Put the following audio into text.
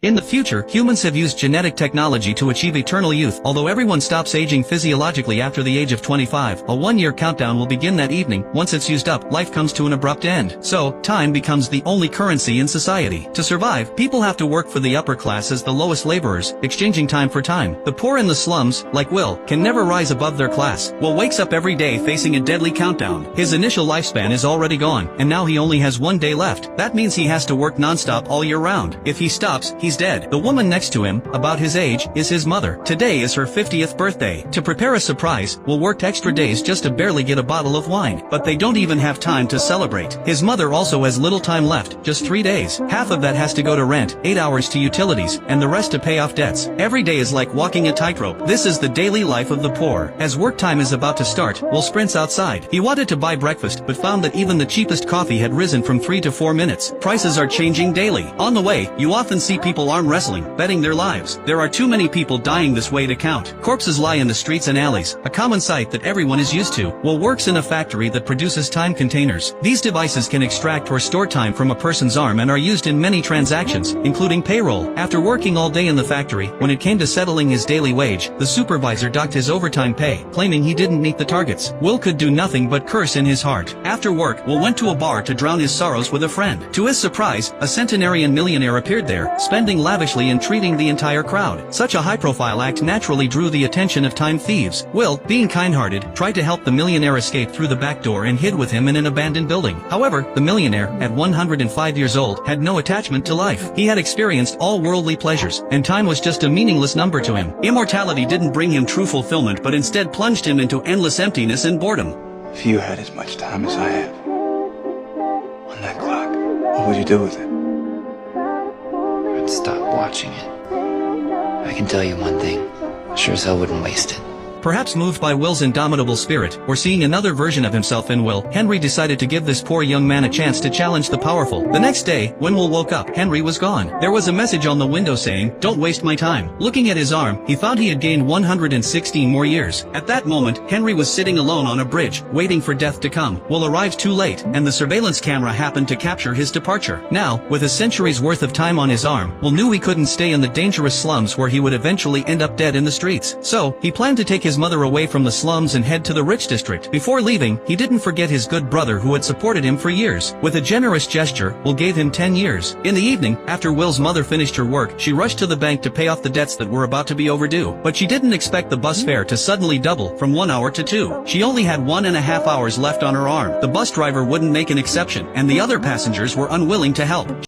In the future, humans have used genetic technology to achieve eternal youth. Although everyone stops aging physiologically after the age of 25, a one-year countdown will begin that evening. Once it's used up, life comes to an abrupt end. So, time becomes the only currency in society. To survive, people have to work for the upper class as the lowest laborers, exchanging time for time. The poor in the slums, like Will, can never rise above their class. Will wakes up every day facing a deadly countdown. His initial lifespan is already gone, and now he only has one day left. That means he has to work non-stop all year round. If he stops, he's dead. The woman next to him, about his age, is his mother. Today is her 50th birthday. To prepare a surprise, Will worked extra days just to barely get a bottle of wine. But they don't even have time to celebrate. His mother also has little time left, just 3 days. Half of that has to go to rent, 8 hours to utilities, and the rest to pay off debts. Every day is like walking a tightrope. This is the daily life of the poor. As work time is about to start, Will sprints outside. He wanted to buy breakfast, but found that even the cheapest coffee had risen from 3 to 4 minutes. Prices are changing daily. On the way, you often see people arm wrestling, betting their lives. There are too many people dying this way to count. Corpses lie in the streets and alleys, a common sight that everyone is used to. Will works in a factory that produces time containers. These devices can extract or store time from a person's arm and are used in many transactions, including payroll. After working all day in the factory, when it came to settling his daily wage, the supervisor docked his overtime pay, claiming he didn't meet the targets. Will could do nothing but curse in his heart. After work, Will went to a bar to drown his sorrows with a friend. To his surprise, a centenarian millionaire appeared there, spending lavishly and treating the entire crowd. Such a high-profile act naturally drew the attention of time thieves. Will, being kind-hearted, tried to help the millionaire escape through the back door and hid with him in an abandoned building. However, the millionaire, at 105 years old, had no attachment to life. He had experienced all worldly pleasures, and time was just a meaningless number to him. Immortality didn't bring him true fulfillment but instead plunged him into endless emptiness and boredom. If you had as much time as I have on that clock, what would you do with it? I'd stop watching it. I can tell you one thing, I sure as hell wouldn't waste it. Perhaps moved by Will's indomitable spirit, or seeing another version of himself in Will, Henry decided to give this poor young man a chance to challenge the powerful. The next day, when Will woke up, Henry was gone. There was a message on the window saying, "Don't waste my time." Looking at his arm, he found he had gained 116 more years. At that moment, Henry was sitting alone on a bridge, waiting for death to come. Will arrived too late, and the surveillance camera happened to capture his departure. Now, with a century's worth of time on his arm, Will knew he couldn't stay in the dangerous slums where he would eventually end up dead in the streets. So, he planned to take his mother away from the slums and head to the rich district. Before leaving, he didn't forget his good brother who had supported him for years. With a generous gesture, Will gave him 10 years. In the evening, after Will's mother finished her work, she rushed to the bank to pay off the debts that were about to be overdue. But she didn't expect the bus fare to suddenly double from 1 hour to 2. She only had 1.5 hours left on her arm. The bus driver wouldn't make an exception, and the other passengers were unwilling to help.